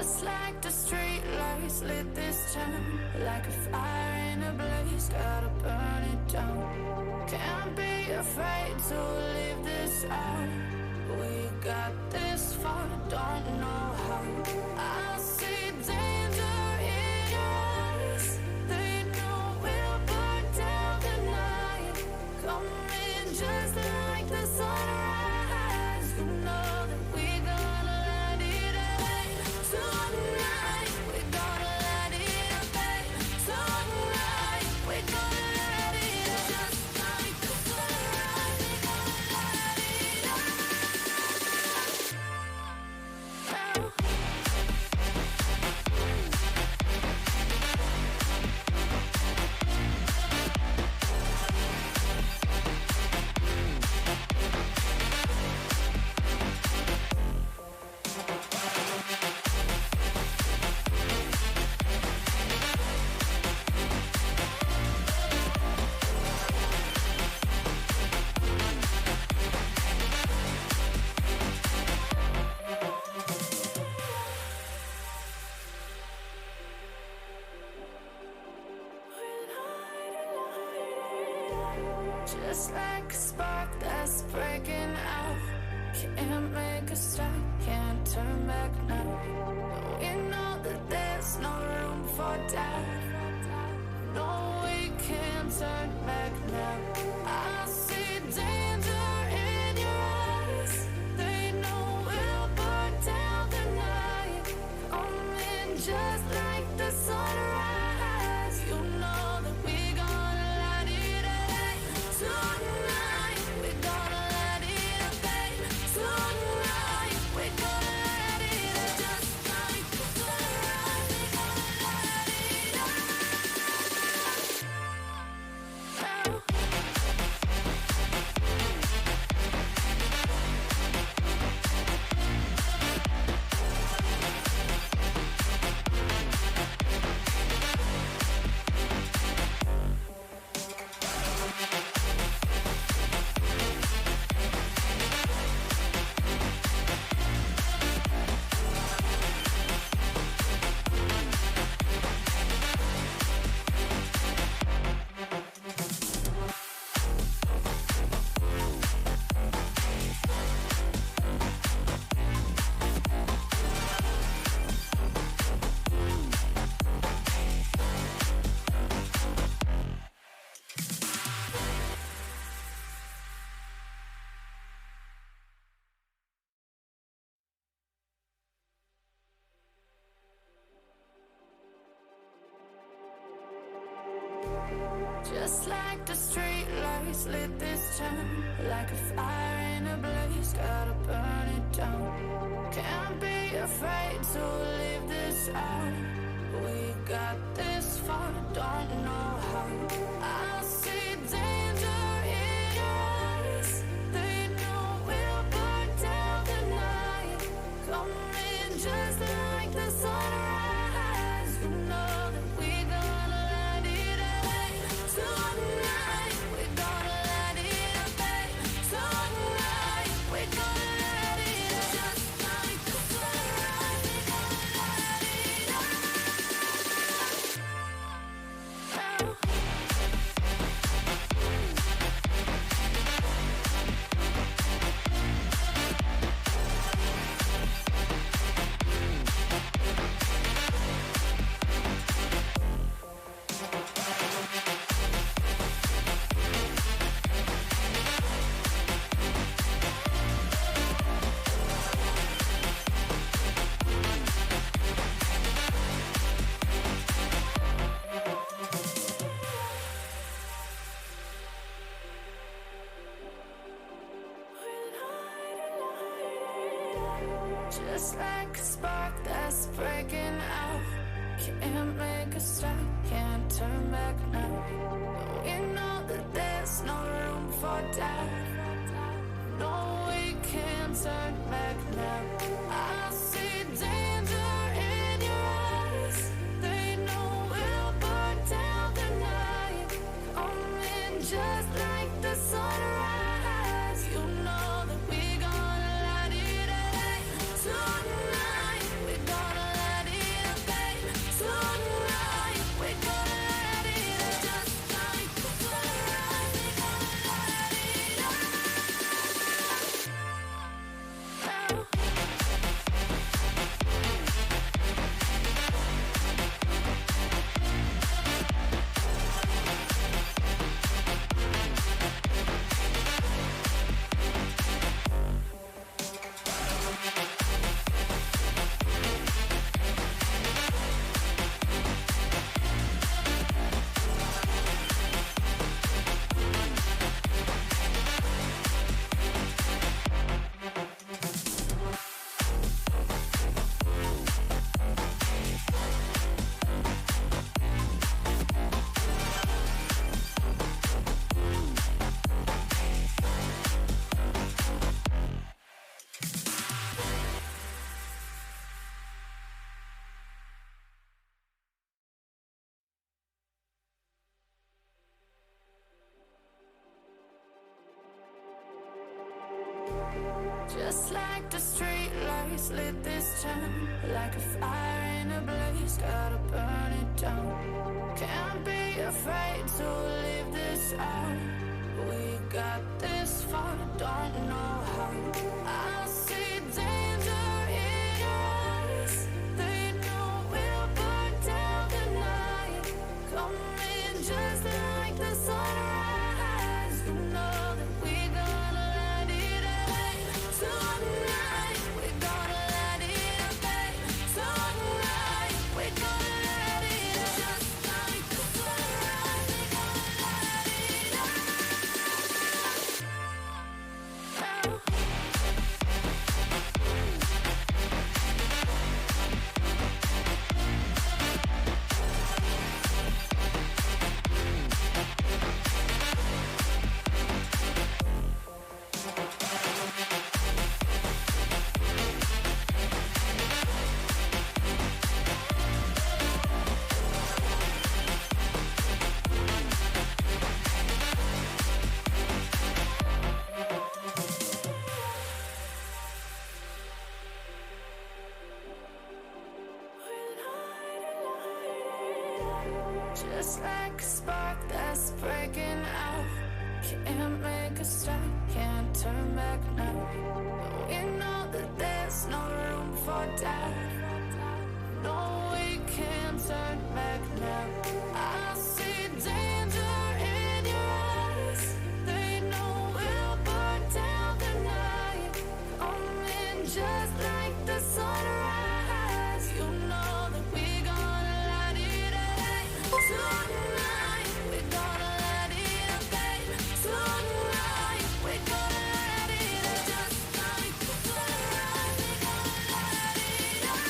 Just like the street lights lit this town, like a fire in a blaze, gotta burn it down. Can't be afraid to leave this out. We got this far, don't know how. I see danger in your eyes. They know we'll burn down the night. Coming just like the sunrise. You know that we gonna let it rain tonight. We gonna let it rain tonight. We gonna let it just like the sunrise. We gonna let it rain. Just like a spark that's breaking out. Can't make a stop, can't turn back now. We know that there's no room for doubt. No, we can't turn back now. I see danger in your eyes. They know we'll burn down the night. Coming just like the sunrise. You know that we gonna let it rain tonight. We gonna let it rain tonight. We gonna let it just like the sunrise. We gonna let it rain. Just like the street lights lit this town, like a fire in a blaze, gotta burn it down. Can't be afraid to leave this out. We got this far, don't know how. I see danger in your eyes. They know we'll burn down the night. Coming just like the sunrise. You know that we gonna let it rain tonight. We gonna let it rain tonight. We gonna let it just like the sunrise. We gonna let it rain. Just like a spark that's breaking out. Can't make a stop, can't turn back now. We know that there's no room for doubt. No, we can't turn back now. I see danger in your eyes. They know we'll burn down the night. Coming just like the sunrise. You know that we gonna let it rain tonight. We gonna let Just like the street lights lit this town, like a fire in a blaze, gotta burn it down. Can't be afraid to leave this out. We got this far, don't know how. I see danger in your eyes. They know we'll burn down the night. Coming just like the sunrise. You know that we're gonna light it up. Tonight, we're gonna light it up, babe. Tonight, we're gonna light it up. Just like the sunrise, we're gonna light it up. Just like a spark that's breaking out. Can't make a stop, can't turn back now. We know that there's no room for doubt. No, we can't turn back now. I see danger in your eyes. They know we'll burn down the night. Coming just like the sunrise. You know that we're gonna light it up. Tonight, we're gonna light it up, babe. Tonight, we're gonna light it up. Just like the sunrise, we're gonna light it up.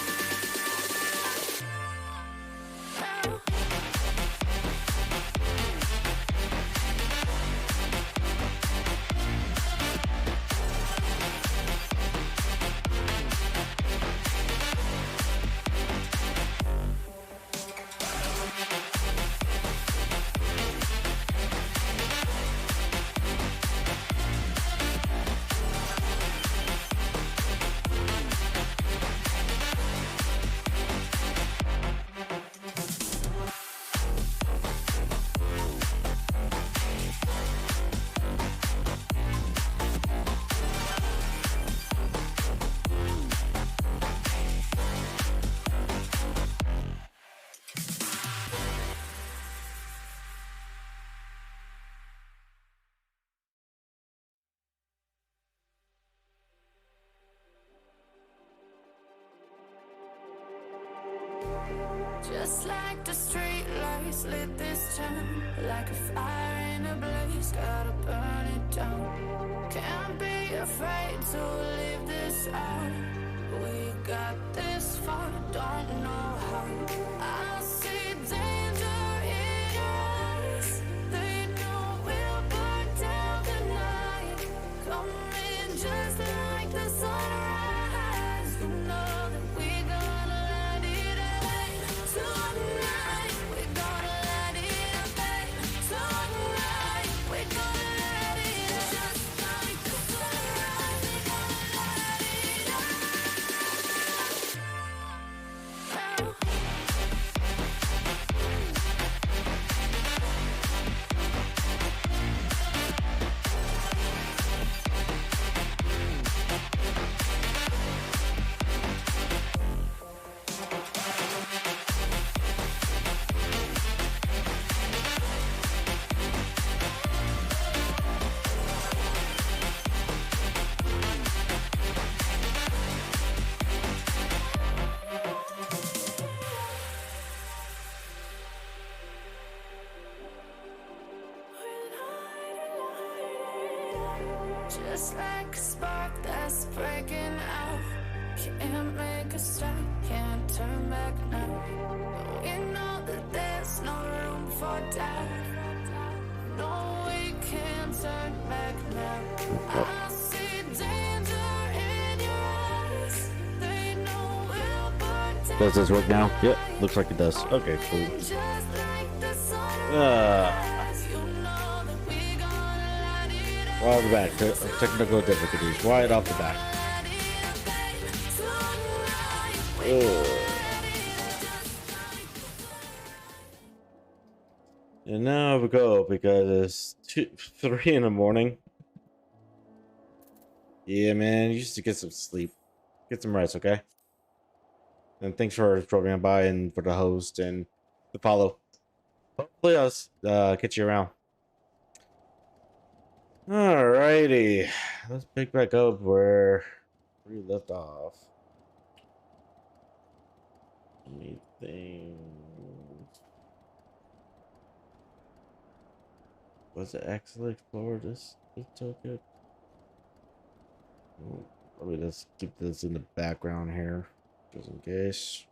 Just like the street lights lit this town, like a fire in a blaze, gotta burn it down. Can't be afraid to leave this out. We got this far, don't know how. I see danger in your eyes. They know we'll burn down the night. Coming just like the sunrise. You know that we're gonna light it up. Tonight, we're gonna light it up, babe. Tonight, we're gonna light it up. Just like the sunrise, we're gonna light it up. Just like a spark that's breaking out. Can't make a stop, can't turn back now. We know that there's no room for doubt. No, we can't turn back now. I see danger in your eyes. They know we'll burn down. Does this work now? Yep, looks like it does. Okay, cool. Just like the sunrise, you know that we're gonna light it up. Right off the back. Technical difficulties. Right off the back. Ugh. And now we go because it's 3 in the morning. Yeah, man. You just get some sleep. Get some rest, okay? And thanks for dropping by and for the host and the follow. Hopefully I'll get you around. Alrighty. Let's pick back up where we left off. Anything. Was it actually explored this token? Let me just keep this in the background here, just in case.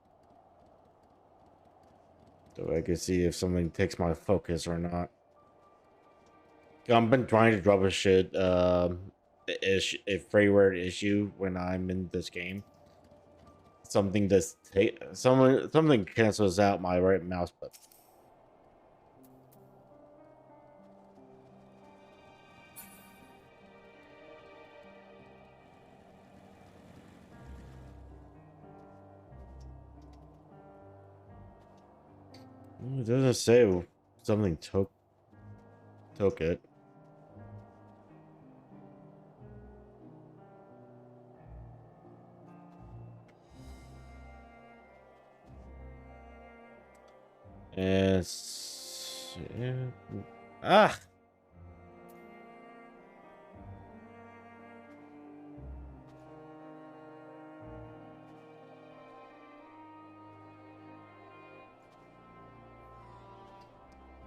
So I can see if something takes my focus or not. I've been trying to drop a shit a framework issue when I'm in this game. Something that's something cancels out my right mouse button. It doesn't say something took it. And yeah. Ah.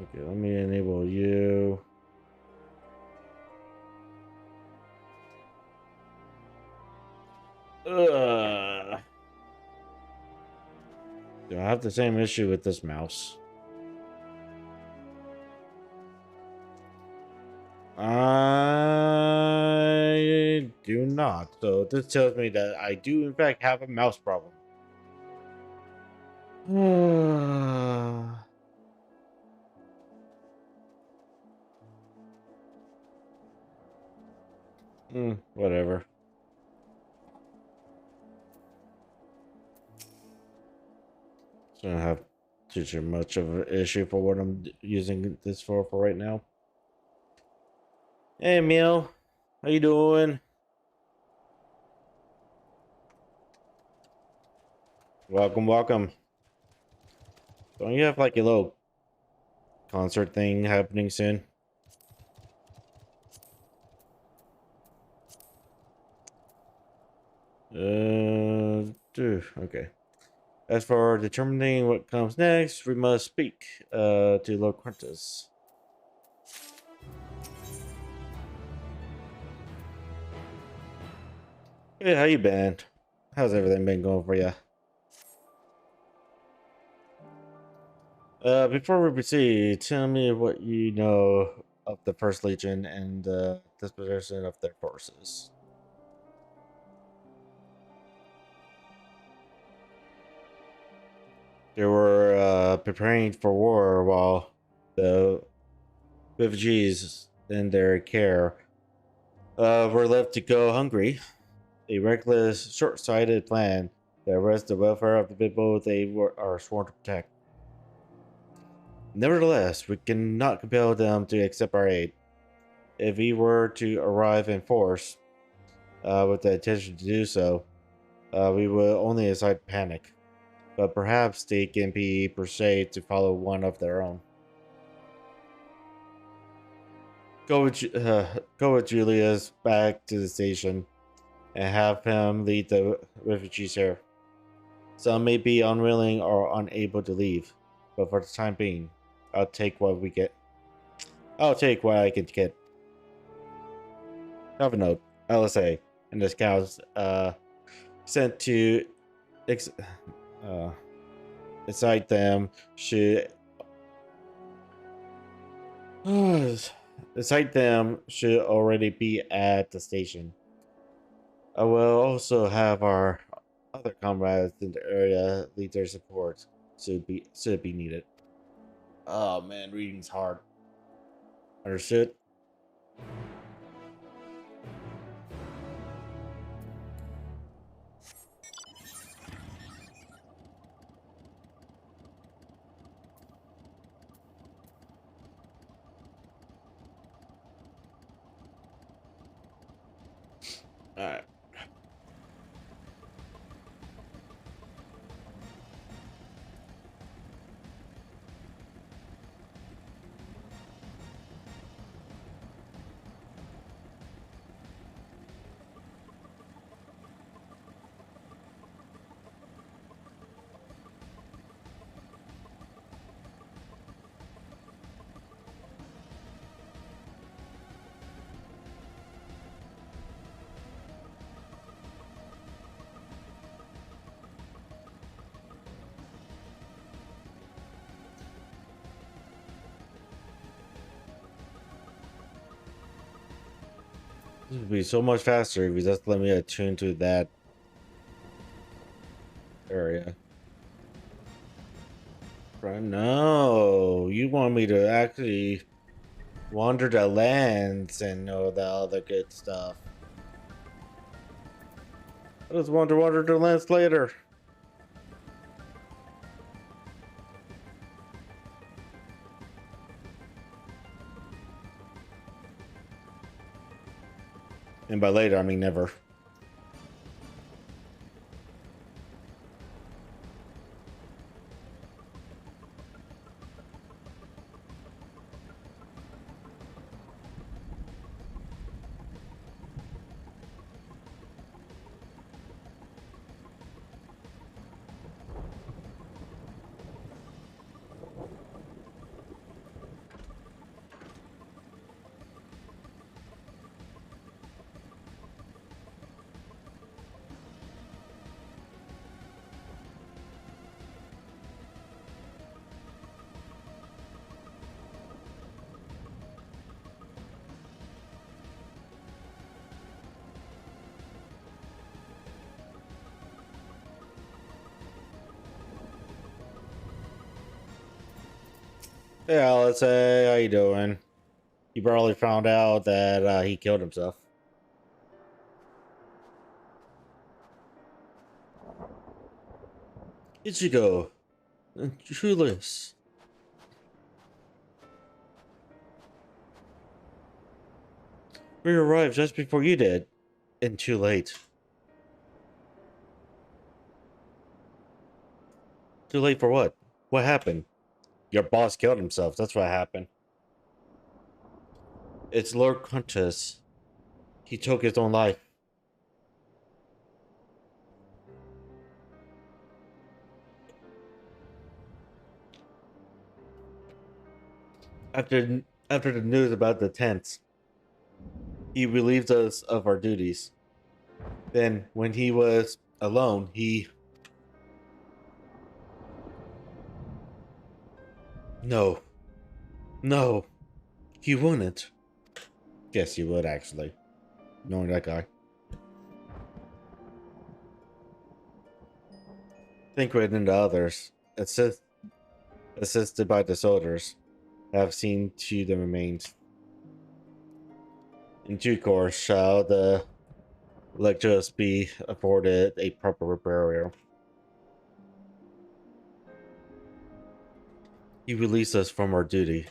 Okay, let me enable you. Ugh. Do I have the same issue with this mouse? I do not. So this tells me that I do in fact have a mouse problem. Whatever. So I don't have too much of an issue for what I'm using this for right now. Hey, Emil. How you doing? Welcome, welcome. Don't you have like a little concert thing happening soon? Okay. As for determining what comes next, we must speak to Lord Quintus. Hey, how you been? How's everything been going for you? Before we proceed, tell me what you know of the First Legion and the disposition of their forces. They were preparing for war while the refugees in their care were left to go hungry. A reckless, short-sighted plan that arrests the welfare of the people are sworn to protect. Nevertheless, we cannot compel them to accept our aid. If we were to arrive in force with the intention to do so, we will only incite panic. But perhaps they can be persuaded to follow one of their own. Go with Julius back to the station and have him lead the refugees here. Some may be unwilling or unable to leave, but for the time being, I'll take what we get. I'll take what I can get. Have a note, LSA, and the scouts sent to incite them should incite them should already be at the station. I will also have our other comrades in the area lead their support should be needed. Oh man, reading's hard. Understood? Alright. This would be so much faster if you just let me attune to that area. Right, no, you want me to actually wander the lands and know the other good stuff. I just want to wander the lands later. And by later, I mean never. Yeah, let's say, how you doing? You probably found out that he killed himself. Ichigo, Julius. We arrived just before you did, and too late. Too late for what? What happened? Your boss killed himself. That's what happened. It's Lord Quintus. He took his own life. After the news about the tents, he relieved us of our duties. Then, when he was alone, he... No. No. He wouldn't. Guess he would, actually. Knowing that guy. Think within the others, assisted by the soldiers, have seen to the remains. In due course shall the lectures be afforded a proper burial. He released us from our duty.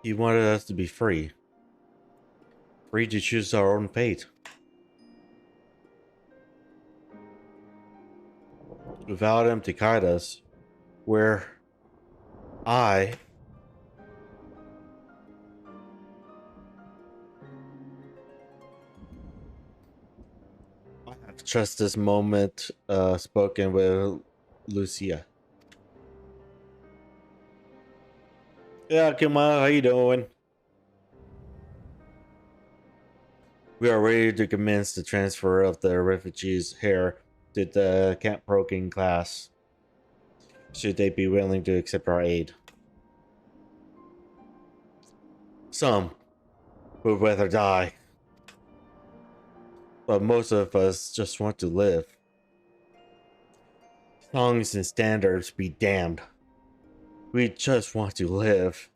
He wanted us to be free. Free to choose our own fate. Without him to guide us, where I have just this moment spoken with Lucia. Yeah, come on, how you doing? We are ready to commence the transfer of the refugees here to the Camp Broken class. Should they be willing to accept our aid? Some would rather die, but most of us just want to live. Songs and standards be damned. We just want to live.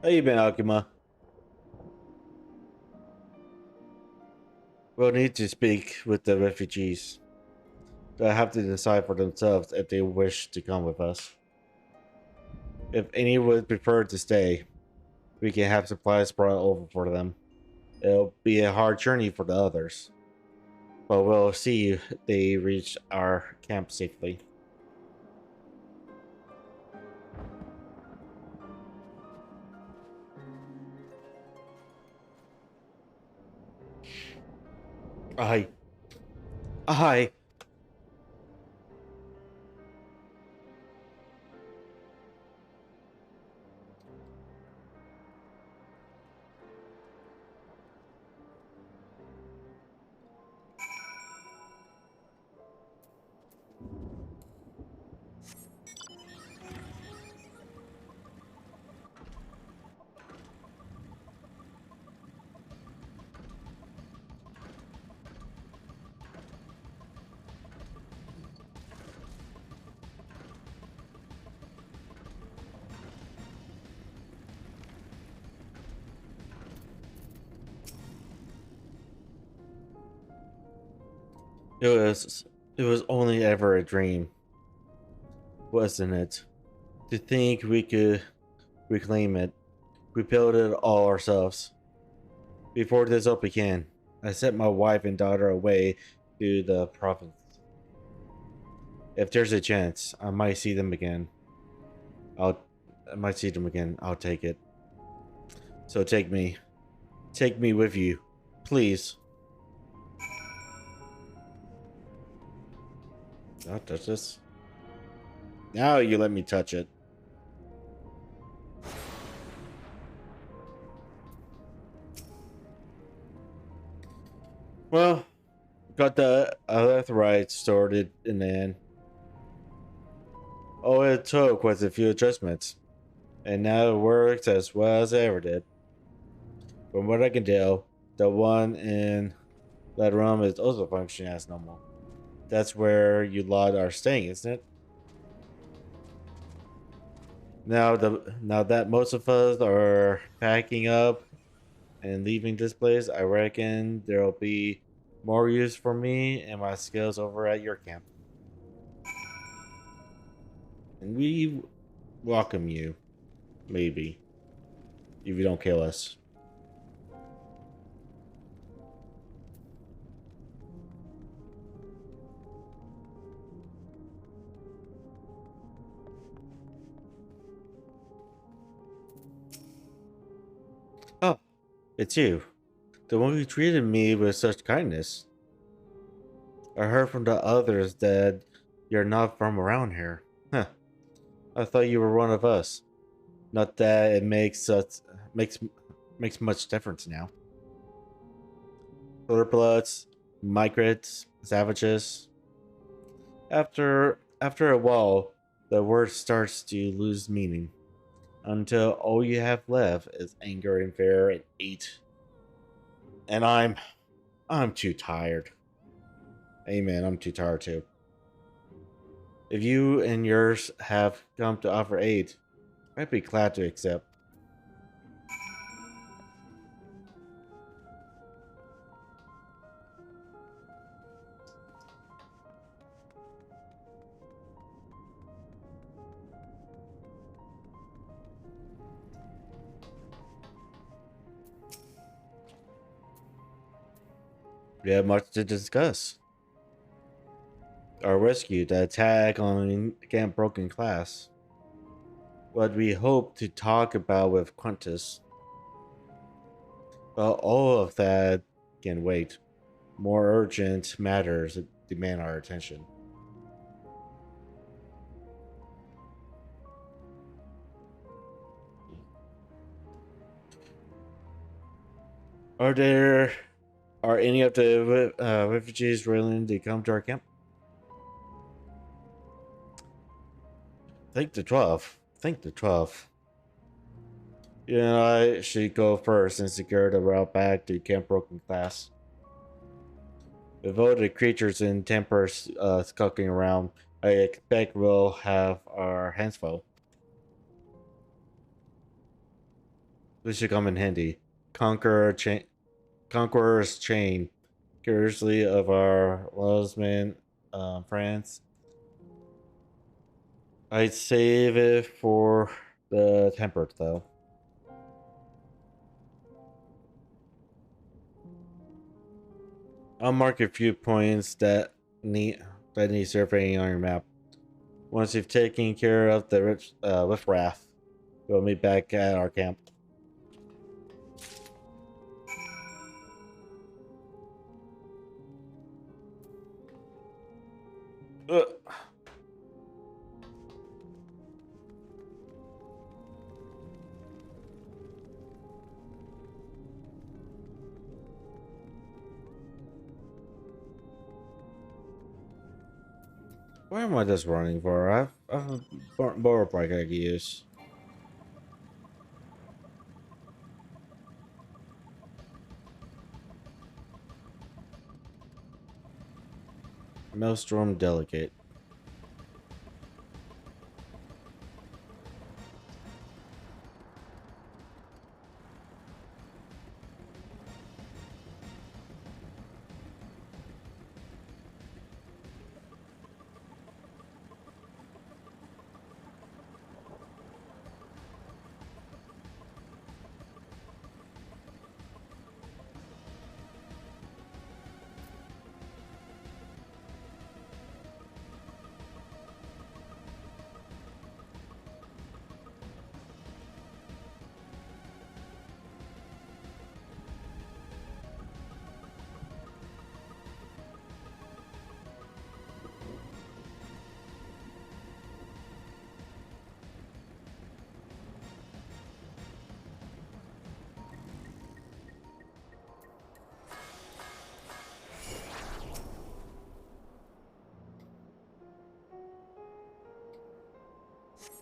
How you been, Akuma? We'll need to speak with the refugees. They'll have to decide for themselves if they wish to come with us. If any would prefer to stay, we can have supplies brought over for them. It'll be a hard journey for the others, but we'll see they reach our camp safely. I, I, it was, it was only ever a dream, wasn't it? To think we could reclaim it. We built it all ourselves. Before this all began, I sent my wife and daughter away to the province. If there's a chance, I might see them again. I'll, I might see them again. I'll take it. So take me. Take me with you. Please. Don't touch this. Now you let me touch it. Well, got the arthritis sorted in the end. All it took was a few adjustments, and now it works as well as it ever did. From what I can tell, the one in that room is also functioning as normal. That's where you lot are staying, isn't it? Now that most of us are packing up and leaving this place, I reckon there'll be more use for me and my skills over at your camp. And we welcome you, maybe, if you don't kill us. Oh, it's you. The one who treated me with such kindness. I heard from the others that you're not from around here. Huh. I thought you were one of us. Not that it makes makes much difference now. Bloods, migrants, savages. After a while, the word starts to lose meaning until all you have left is anger and fear and hate. And I'm too tired. Amen. I'm too tired too. If you and yours have come to offer aid, I'd be glad to accept. We have much to discuss. Our rescue, the attack on Camp Broken Class. What we hope to talk about with Quintus. But all of that can wait. More urgent matters demand our attention. Are there are any of the refugees willing to come to our camp? Think the 12. Think the 12. You and I should go first and secure the route back to Camp Broken Class. With all the creatures in tempers skulking around, I expect we'll have our hands full. This should come in handy. Conqueror's chain. Curiously of our Losman friends. I'd save it for the tempered though. I'll mark a few points that need surveying on your map. Once you've taken care of the riffraff, we'll meet back at our camp. Ugh. Why am I just running for? I have a borrow bike I could use. Maelstrom Delegate.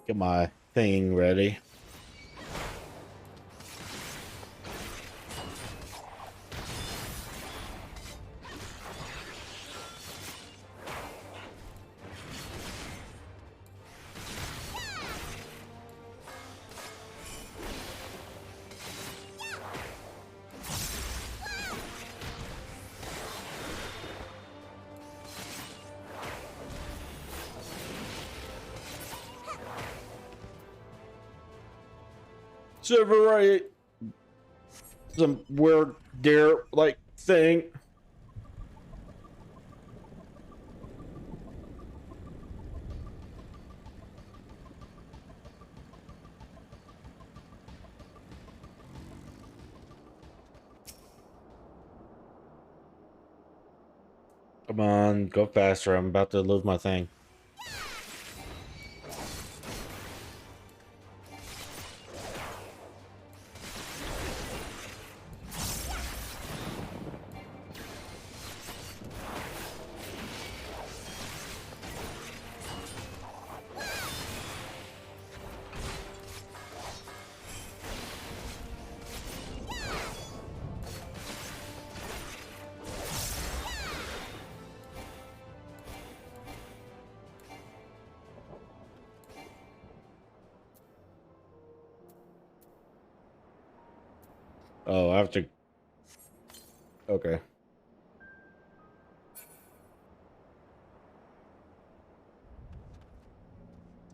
Get my thing ready. Separate some weird deer like thing. Come on, go faster. I'm about to lose my thing. Oh, I have to. Okay.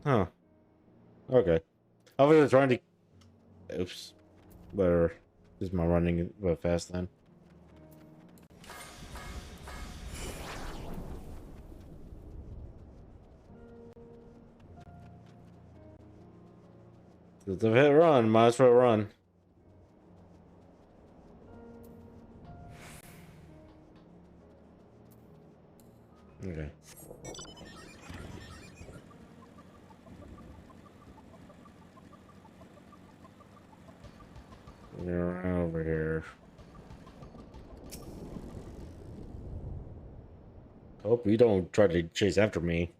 Huh. Okay. I was trying to. Oops. Whatever. Is my running fast then? If hit run, might as well run. Okay. You're over here. Hope you don't try to chase after me.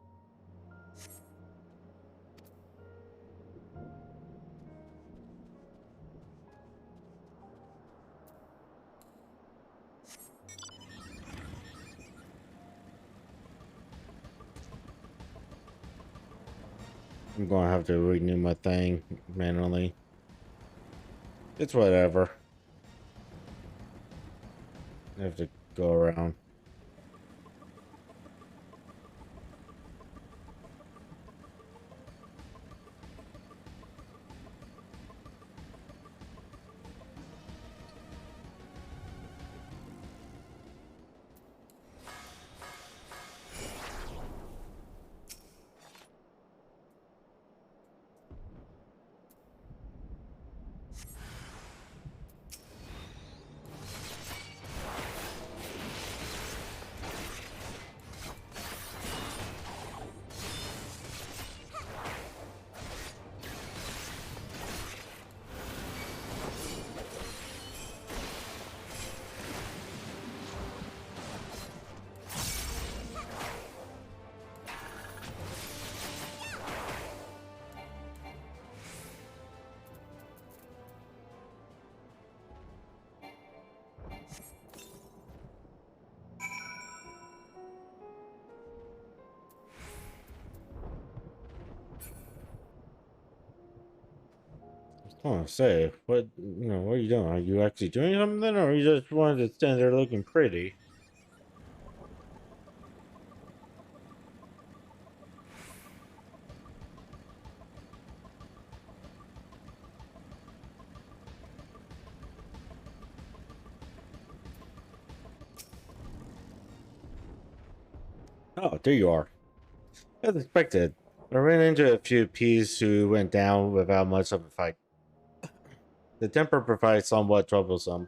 I'm gonna have to renew my thing manually. It's whatever. I have to go around. Oh, say, what, what are you doing? Are you actually doing something, or you just wanted to stand there looking pretty? Oh, there you are. As expected, I ran into a few P's who went down without much of a fight. The temper provides somewhat troublesome,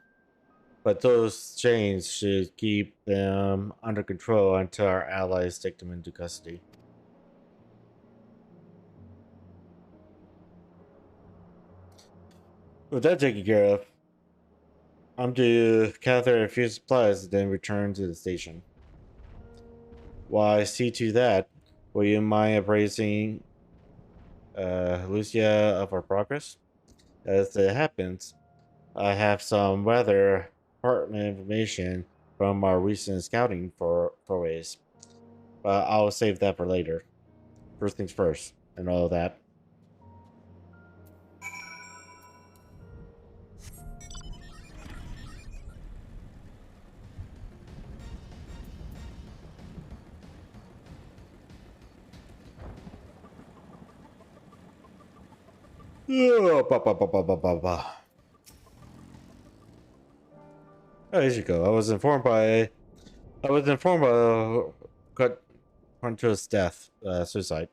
but those chains should keep them under control until our allies take them into custody. With that taken care of, I'm to gather a few supplies and then return to the station. While I see to that, will you mind appraising Lucia of our progress? As it happens, I have some rather pertinent information from our recent scouting forays, but I'll save that for later. First things first, and all of that. Oh, there you go. I was informed by Quanto's death, suicide.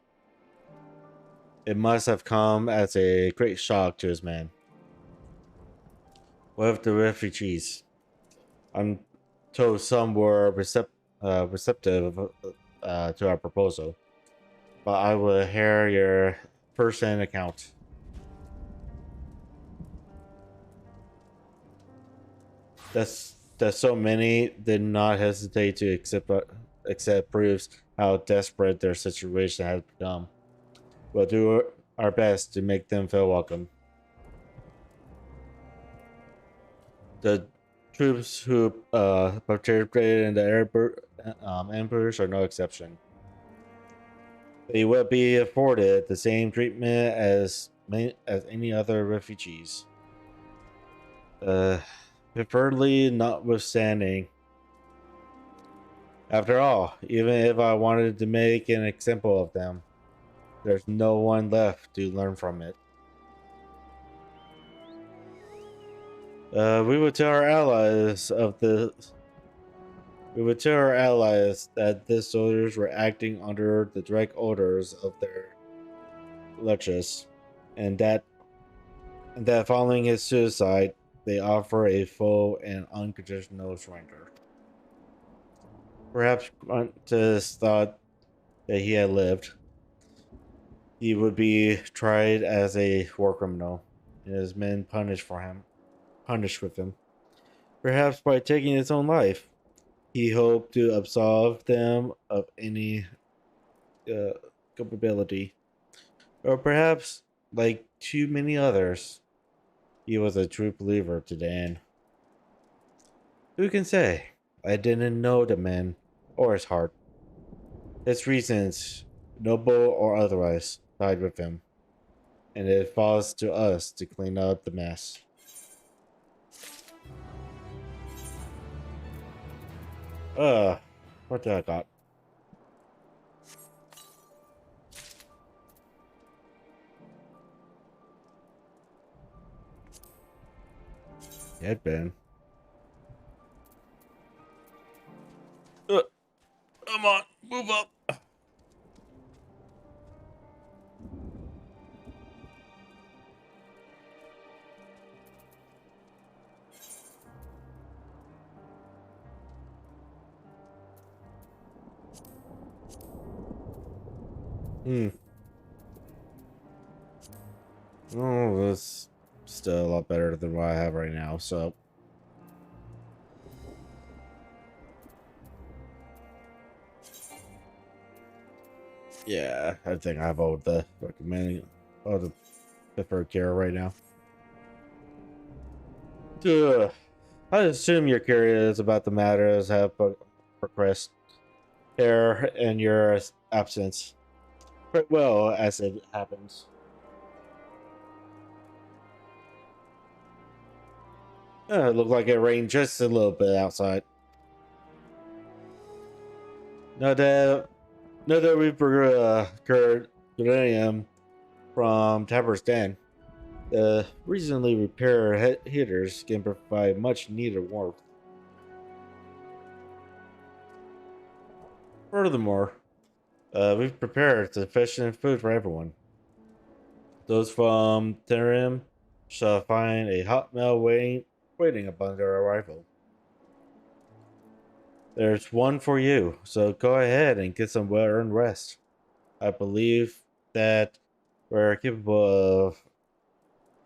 It must have come as a great shock to his men. What of the refugees? I'm told some were receptive to our proposal, but I will hear your first-hand account. That so many did not hesitate to accept proves how desperate their situation has become. We'll do our best to make them feel welcome. The troops who participated in the ambush are no exception. They will be afforded the same treatment as any other refugees. Uh, preferably notwithstanding. After all, even if I wanted to make an example of them, there's no one left to learn from it. We would tell our allies of the We would tell our allies that these soldiers were acting under the direct orders of their lectures, and that following his suicide, they offer a full and unconditional surrender. Perhaps Qantas thought that he had lived. He would be tried as a war criminal, and his men punished with him. Perhaps by taking his own life, he hoped to absolve them of any uh, culpability. Or perhaps, like too many others, he was a true believer to the end. Who can say? I didn't know the man or his heart. His reasons, noble or otherwise, died with him, and it falls to us to clean up the mess. Uh, what did I got? Headband. Uh, Come on, move up. Hmm. Oh, that's still a lot better than what I have right now. So, yeah, I think I have all the preferred care right now. Ugh. I assume you're curious about the matters have progressed here in your absence. Quite well, as it happens. It looked like it rained just a little bit outside. Now that we've procured uranium from Tabor's Den, the recently repaired heaters can provide much needed warmth. Furthermore, we've prepared sufficient food for everyone. Those from Therim shall find a hot meal waiting upon their arrival. There's one for you, so go ahead and get some well-earned rest. I believe that we're capable of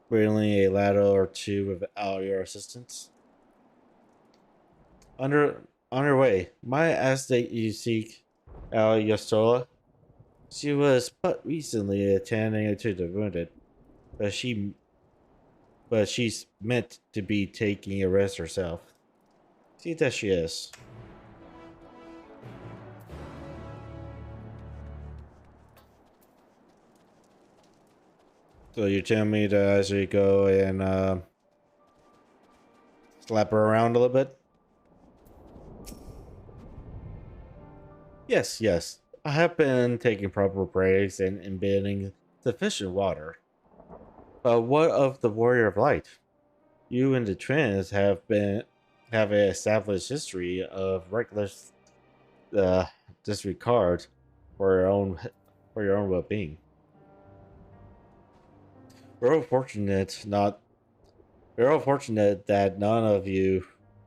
wheeling a ladder or two without your assistance. On her way, my asked that you seek Al Yastola. She was but recently attending to the wounded, but she's meant to be taking a rest herself. See that she is. So you're telling me to actually go and slap her around a little bit? Yes, yes. I have been taking proper breaks and embedding sufficient water. But what of the Warrior of Light? You and the twins have an established history of reckless uh, disregard for your own well-being. We're all fortunate not we're all fortunate that none of you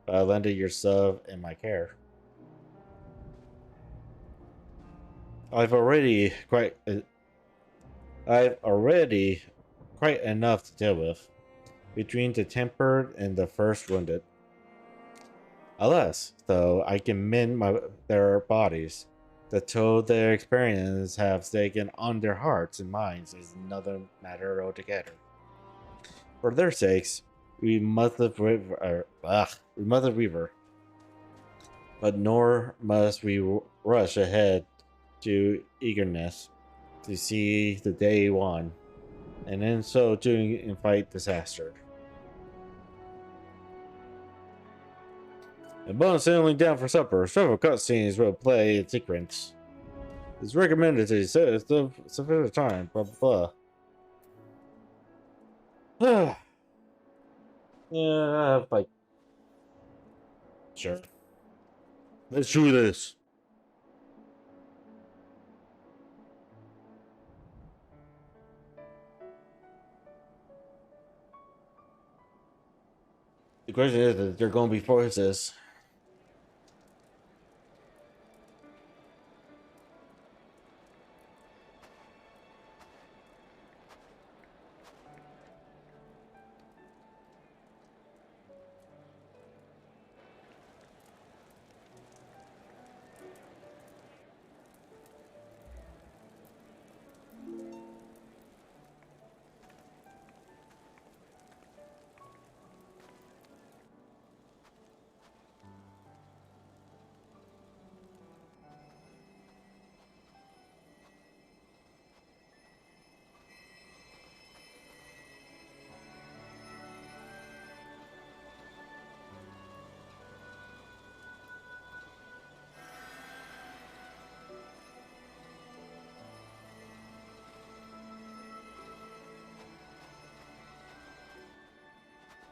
lended yourself in my care. I've already quite I've already quite enough to deal with between the tempered and the first wounded. Alas, though I can mend their bodies, the toll their experience have taken on their hearts and minds is another matter altogether. For their sakes, we must live we must live river, but nor must we rush ahead to eagerness to see the day won, and in so doing invite disaster. Upon settling down for supper, several cutscenes will play in sequence. It's recommended to set sufficient time, blah blah blah. Yeah, like sure. Let's do this. The question is that they're going to be forces.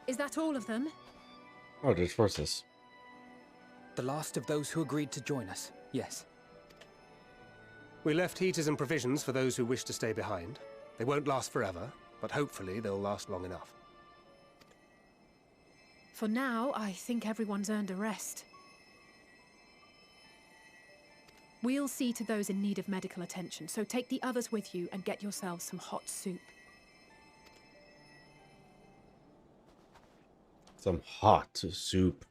Is that all of them? Oh, there's forces. The last of those who agreed to join us, yes. We left heaters and provisions for those who wish to stay behind. They won't last forever, but hopefully they'll last long enough. For now, I think everyone's earned a rest. We'll see to those in need of medical attention, so take the others with you and get yourselves some hot soup. Some hot soup.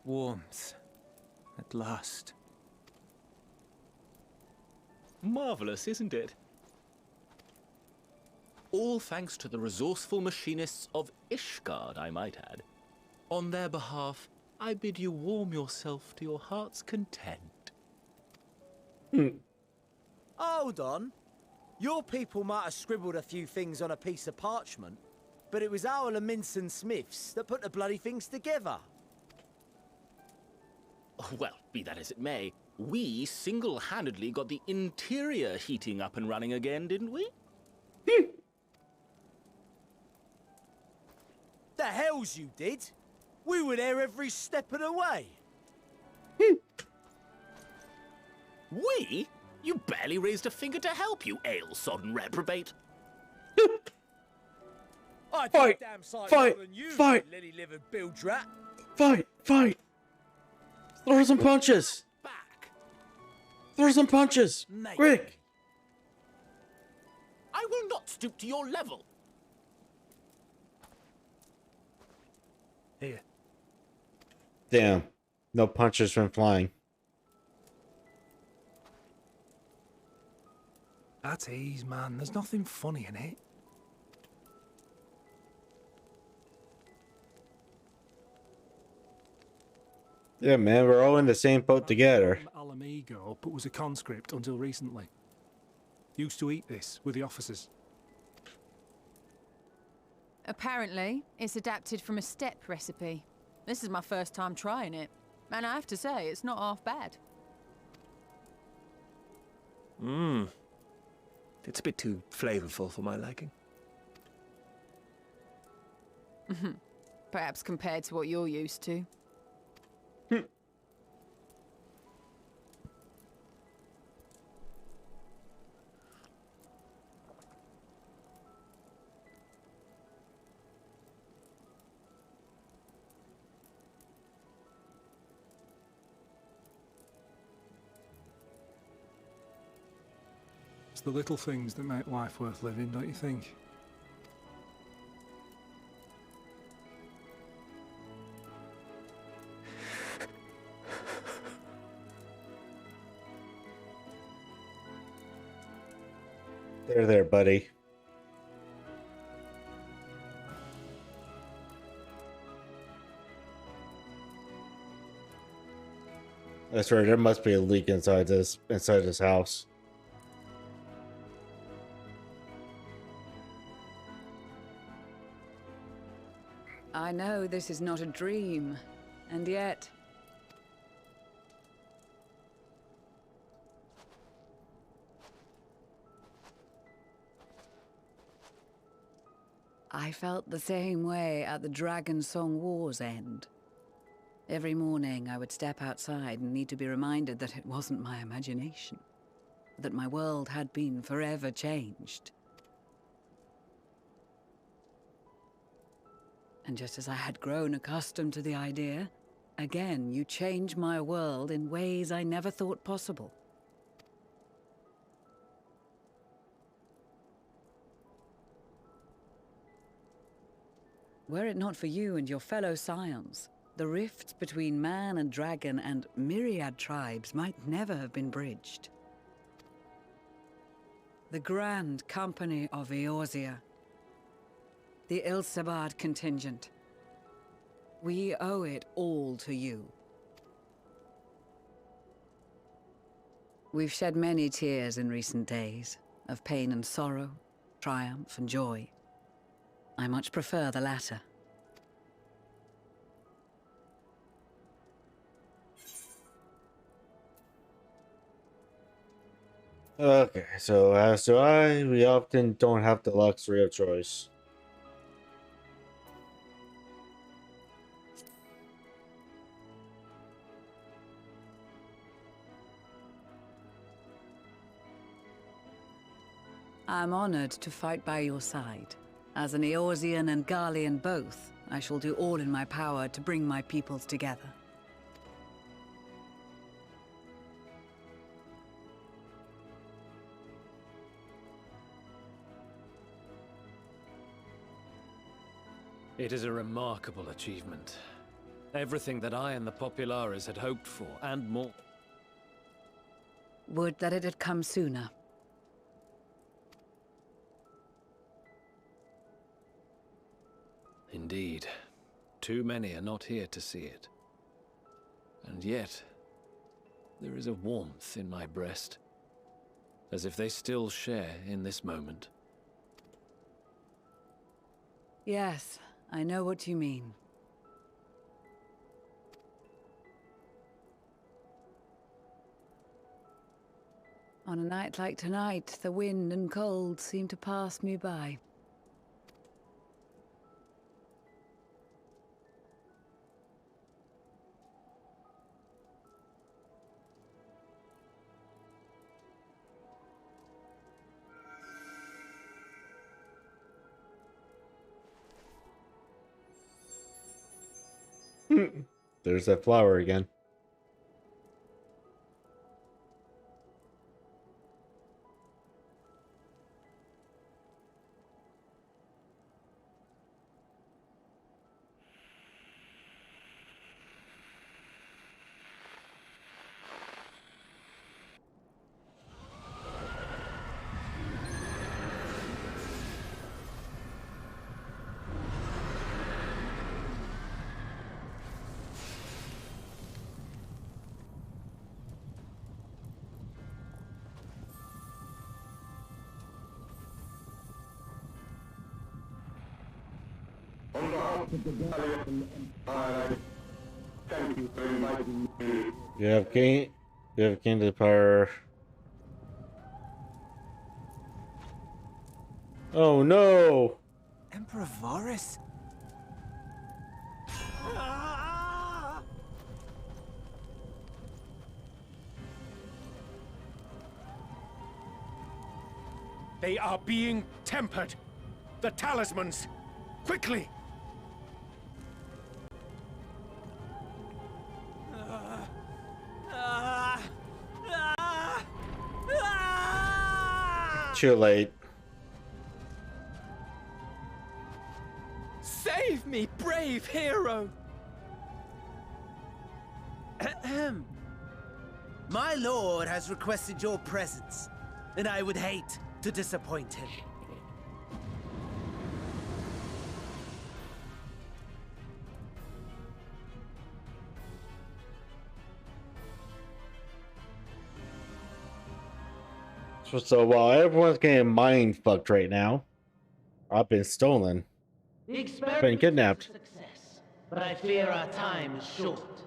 Warmth. At last. Marvelous, isn't it? All thanks to the resourceful machinists of Ishgard, I might add. On their behalf, I bid you warm yourself to your heart's content. Hold on. Your people might have scribbled a few things on a piece of parchment, but it was our Minson Smiths that put the bloody things together. Well, be that as it may, we single-handedly got the interior heating up and running again, didn't we? The hells you did? We were there every step of the way. We? You barely raised a finger to help, you ale-sodden reprobate. I Fight! damn sight Fight! more than you, Fight! you lily-livered bilge-rat. Fight! Fight! Throw some punches! Back. Throw some punches! Mate. Quick! I will not stoop to your level. Here. Damn. No punches from flying. At ease, man. There's nothing funny in it. Yeah, man, we're all in the same boat together. Alamigo, but was a conscript until recently. Used to eat this with the officers. Apparently, it's adapted from a steppe recipe. This is my first time trying it, and I have to say, it's not half bad. It's a bit too flavorful for my liking. Perhaps compared to what you're used to. It's the little things that make life worth living, don't you think? There, buddy. That's right. There must be a leak inside this house. I know this is not a dream, and yet... I felt the same way at the Dragon Song War's end. Every morning I would step outside and need to be reminded that it wasn't my imagination, that my world had been forever changed. And just as I had grown accustomed to the idea, again you change my world in ways I never thought possible. Were it not for you and your fellow scions, the rifts between man and dragon and myriad tribes might never have been bridged. The Grand Company of Eorzea, the Ilsabard contingent, we owe it all to you. We've shed many tears in recent days, of pain and sorrow, triumph and joy. I much prefer the latter. Okay, so as do I, we often don't have the luxury of choice. I'm honored to fight by your side. As an Eorzean and Garlean both, I shall do all in my power to bring my peoples together. It is a remarkable achievement. Everything that I and the Populares had hoped for, and more. Would that it had come sooner. Indeed. Too many are not here to see it. And yet, there is a warmth in my breast, as if they still share in this moment. Yes, I know what you mean. On a night like tonight, the wind and cold seem to pass me by. There's that flower again. On behalf of the Valiant Empire, thank you for inviting me. You have gained the power. Oh no! Emperor Varus? They are being tempered. The talismans. Quickly! Too late. Save me, brave hero! Ahem. My lord has requested your presence, and I would hate to disappoint him. So while everyone's getting mind fucked right now, I've been stolen. The experiment Been kidnapped. was a success, but I fear our time is short.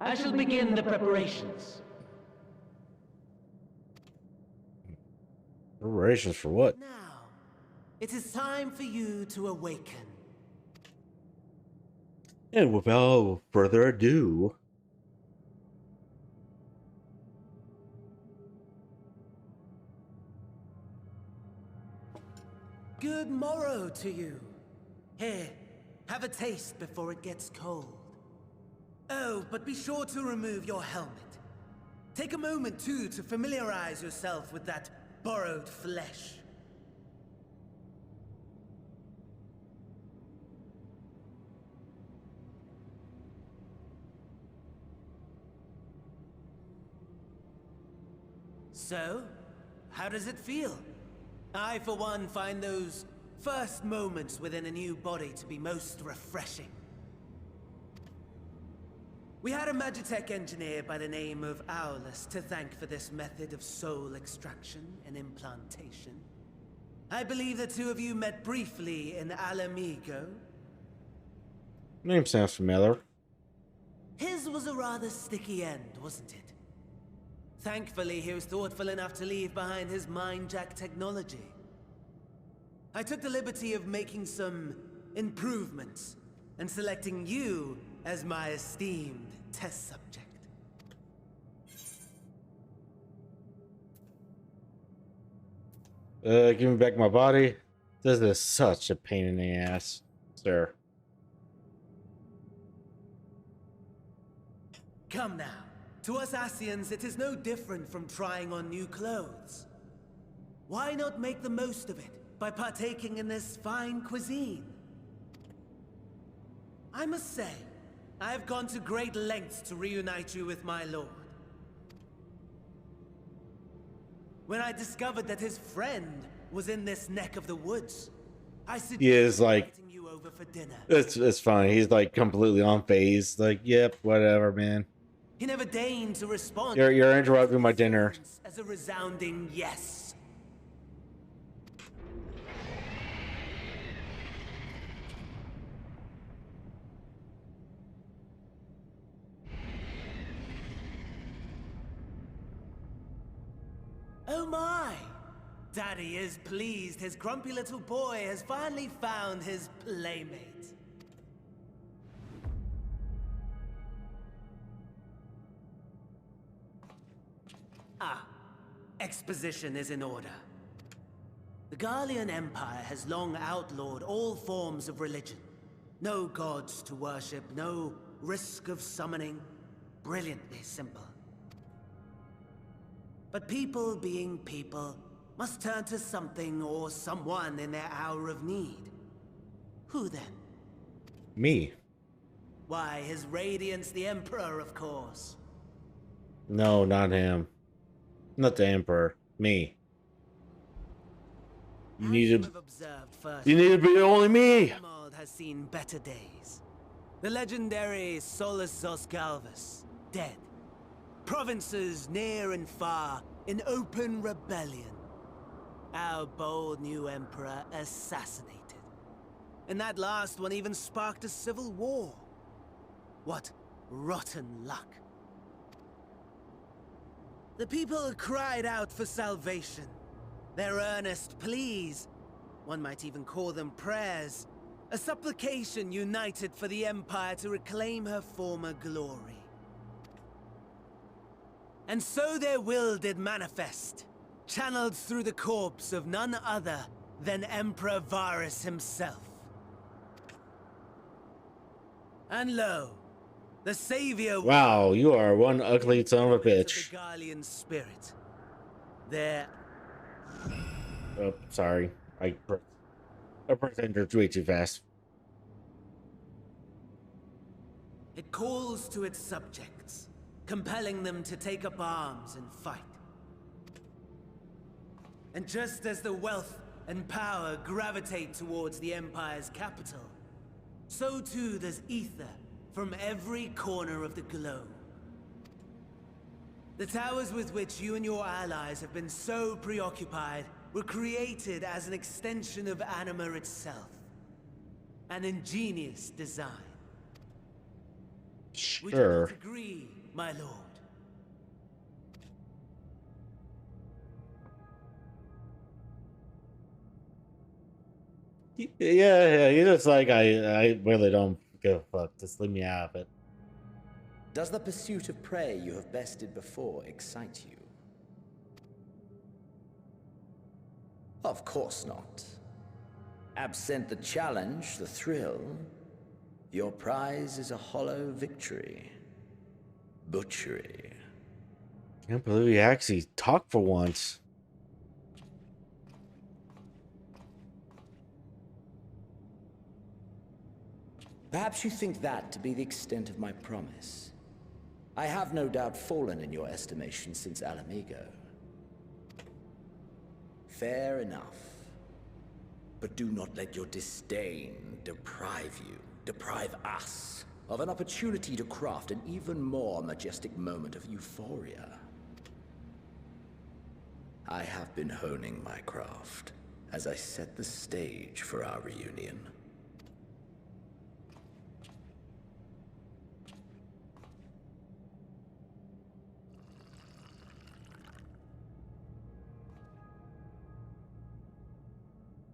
I shall begin the preparations. Preparations for what? Now, it is time for you to awaken. And without further ado, Good morrow to you. Here, have a taste before it gets cold. Oh, but be sure to remove your helmet. Take a moment, too, to familiarize yourself with that borrowed flesh. So, how does it feel? I, for one, find those first moments within a new body to be most refreshing. We had a Magitech engineer by the name of Aulus to thank for this method of soul extraction and implantation. I believe the two of you met briefly in Alamigo. name sounds familiar. His was a rather sticky end, wasn't it? Thankfully, he was thoughtful enough to leave behind his mind-jack technology. I took the liberty of making some improvements and selecting you as my esteemed test subject. Give me back my body. This is such a pain in the ass, sir. Come now. To us Asians, it is no different from trying on new clothes. Why not make the most of it by partaking in this fine cuisine. I must say, I have gone to great lengths to reunite you with my lord. When I discovered that his friend was in this neck of the woods, I suggested He is like, inviting you over for dinner. it's fine. He's like completely on phase. Like, yep, whatever, man. He never deigned to respond. You're interrupting my dinner. As a resounding yes. Oh my! Daddy is pleased his grumpy little boy has finally found his playmate. Ah, exposition is in order. The Garlean Empire has long outlawed all forms of religion. No gods to worship, no risk of summoning. Brilliantly simple. But people being people must turn to something or someone in their hour of need. Who then? Me. Why, His Radiance the Emperor, of course. No, not him. Not the Emperor. Me. You need to. You need to be only me. Has seen better days. The legendary Solus Zosgalvus, dead. Provinces near and far in open rebellion. Our bold new emperor assassinated. And that last one even sparked a civil war. What rotten luck. The people cried out for salvation. Their earnest pleas, one might even call them prayers, a supplication united for the Empire to reclaim her former glory. And so their will did manifest, channeled through the corpse of none other than Emperor Varus himself. And lo, the savior. Wow, you are one ugly son of a bitch. The Garlean spirit. There. Oh, sorry. I pressed enter way too fast. It calls to its subjects, compelling them to take up arms and fight. And just as the wealth and power gravitate towards the Empire's capital, so too does ether from every corner of the globe. The towers with which you and your allies have been so preoccupied were created as an extension of Anima itself. An ingenious design. Would you Sure. not agree, my lord? Yeah, you're just like, I really don't give a fuck. Just leave me out of it. Does the pursuit of prey you have bested before excite you? Of course not. Absent the challenge, the thrill, your prize is a hollow victory. Butchery. Can't believe he actually talked for once. Perhaps you think that to be the extent of my promise. I have no doubt fallen in your estimation since Alamigo. Fair enough. But do not let your disdain deprive us, of an opportunity to craft an even more majestic moment of euphoria. I have been honing my craft as I set the stage for our reunion.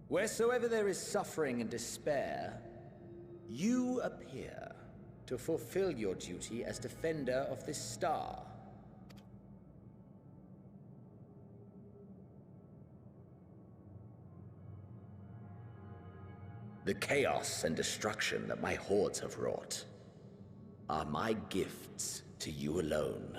Wheresoever there is suffering and despair, you appear to fulfill your duty as defender of this star. The chaos and destruction that my hordes have wrought are my gifts to you alone.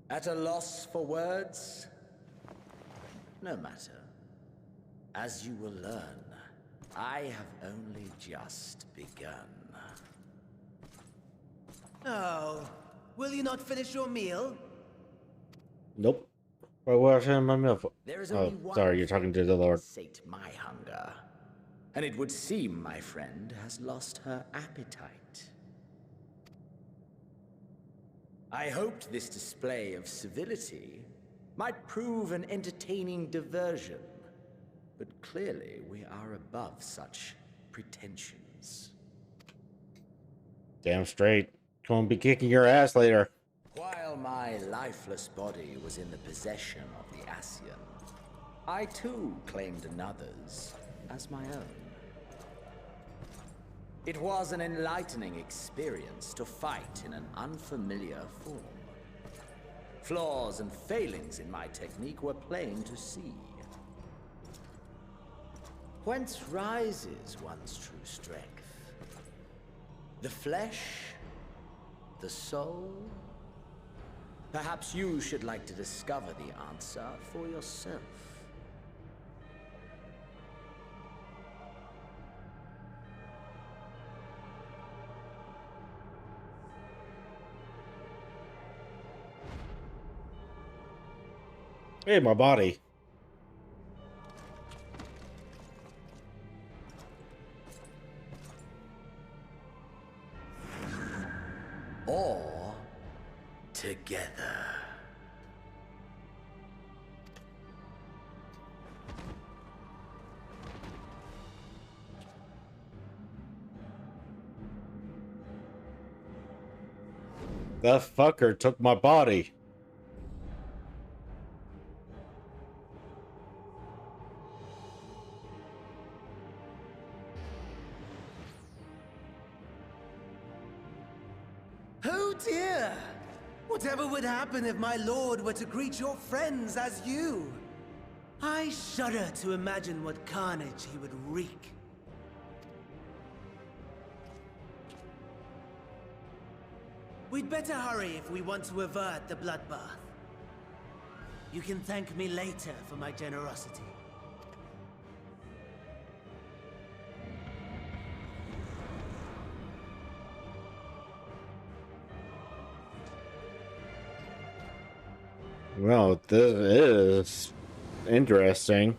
At a loss for words? No matter. As you will learn, I have only just begun. Oh, will you not finish your meal? Nope. What was I my meal for? There is Oh, only one sorry, you're talking to the Lord. sate my hunger. And it would seem my friend has lost her appetite. I hoped this display of civility might prove an entertaining diversion, but clearly we are above such pretensions. Damn straight. Gonna be kicking your ass later. While my lifeless body was in the possession of the Ascian, I too claimed another's as my own. It was an enlightening experience to fight in an unfamiliar form. Flaws and failings in my technique were plain to see. Whence rises one's true strength? The flesh? The soul? Perhaps you should like to discover the answer for yourself. Hey, my body. Or together. The fucker took my body. Oh dear! Whatever would happen if my lord were to greet your friends as you? I shudder to imagine what carnage he would wreak. We'd better hurry if we want to avert the bloodbath. You can thank me later for my generosity. Well, this is interesting.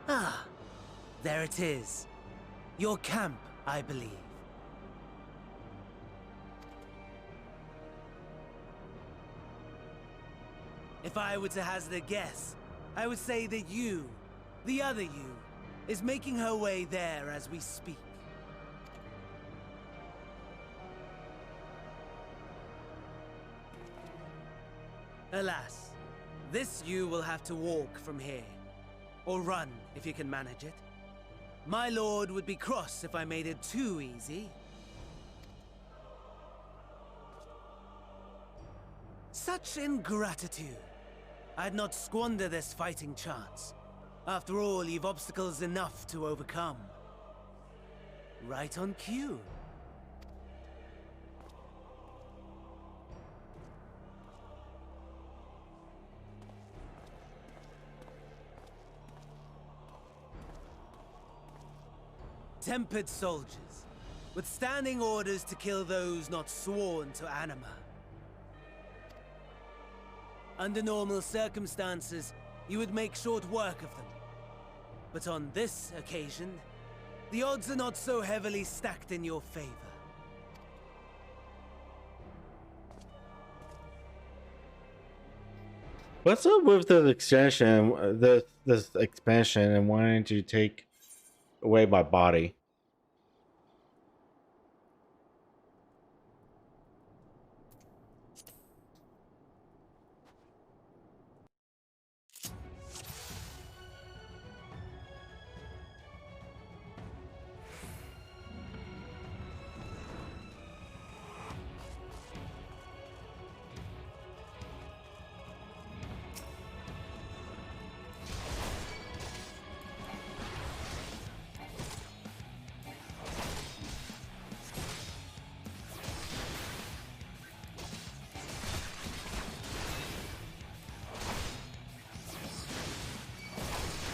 Ah, there it is. Your camp, I believe. If I were to hazard a guess, I would say that you, the other you, is making her way there as we speak. Alas, this you will have to walk from here. Or run, if you can manage it. My lord would be cross if I made it too easy. Such ingratitude. I'd not squander this fighting chance. After all, you've obstacles enough to overcome. Right on cue. Tempered soldiers, withstanding orders to kill those not sworn to Anima. Under normal circumstances, you would make short work of them. But on this occasion, the odds are not so heavily stacked in your favor. What's up with the extension, this expansion, and wanting to take away my body?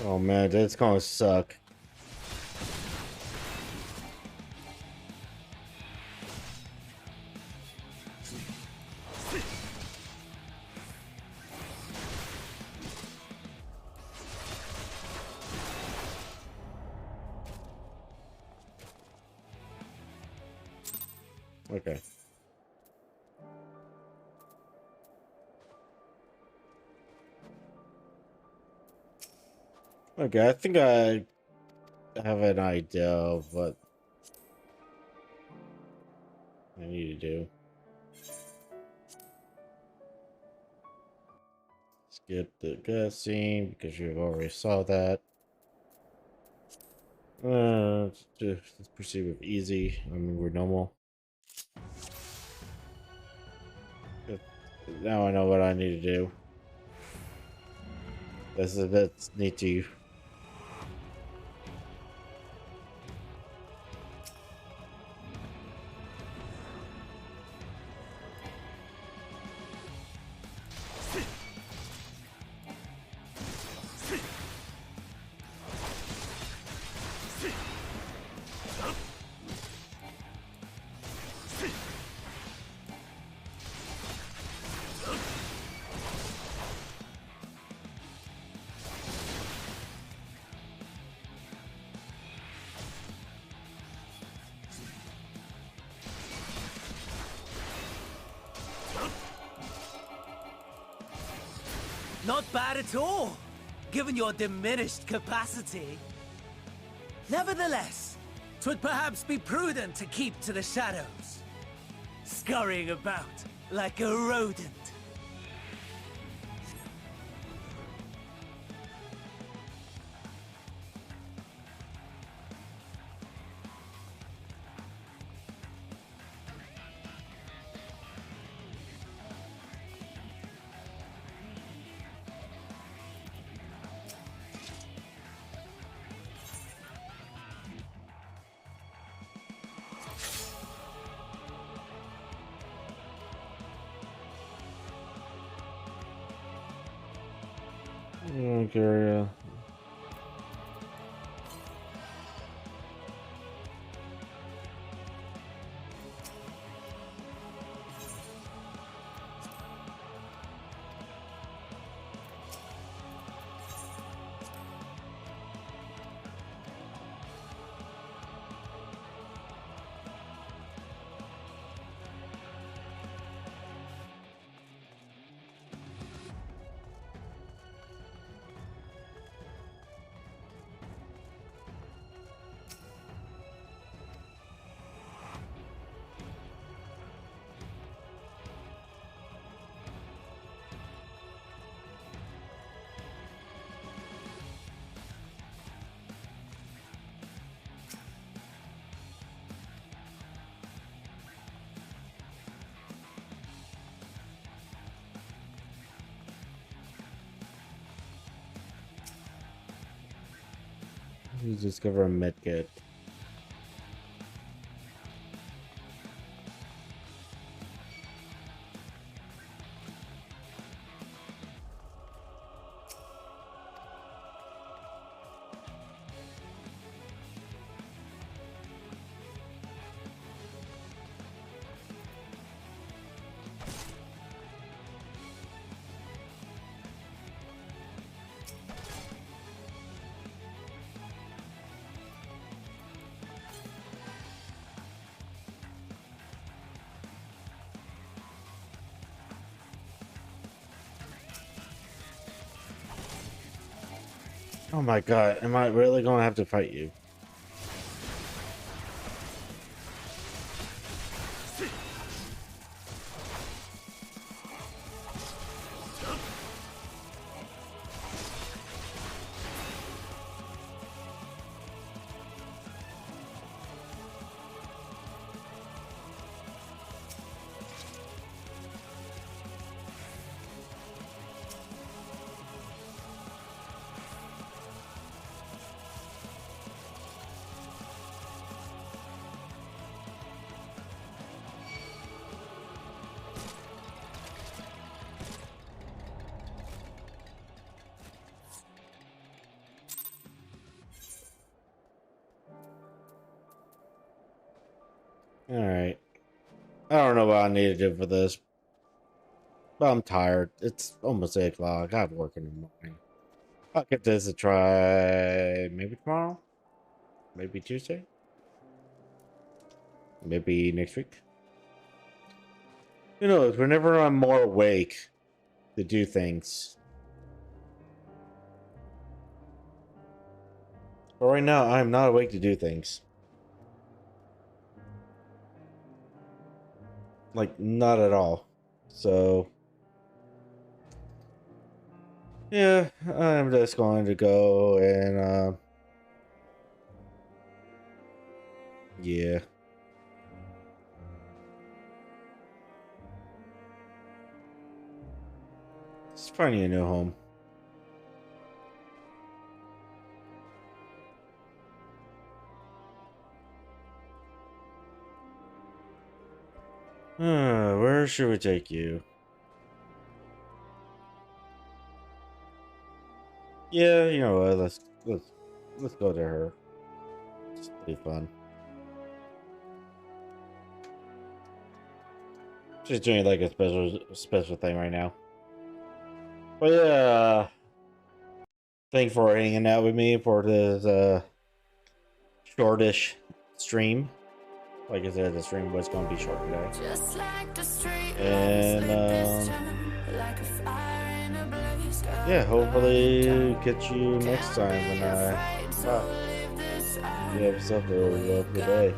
Oh man, that's gonna suck. Okay. Okay, I think I have an idea of what I need to do. Skip the cutscene because you've already saw that. Let's proceed with easy. I mean, we're normal. Now I know what I need to do. Let's need to. Not bad at all, given your diminished capacity. Nevertheless, 'twould perhaps be prudent to keep to the shadows, scurrying about like a rodent. Okay. You discover a medkit. Oh my god, am I really gonna have to fight you? Alright. I don't know what I need to do for this. But I'm tired. It's almost 8 o'clock. I have work in the morning. I'll get this a try maybe tomorrow? Maybe Tuesday? Maybe next week? Who knows? Whenever I'm more awake to do things. But right now, I'm not awake to do things. Like, not at all. So, yeah, I'm just going to go and, yeah. Just finding a new home. Where should we take you? Yeah, you know what? Let's go to her. It's pretty fun. She's doing like a special thing right now. But yeah, thanks for hanging out with me for this shortish stream. Like I said, the stream was gonna be short today. Just like the street And like a fire in a blaze. yeah, hopefully catch you next time when I stop. You have yourself a lovely day.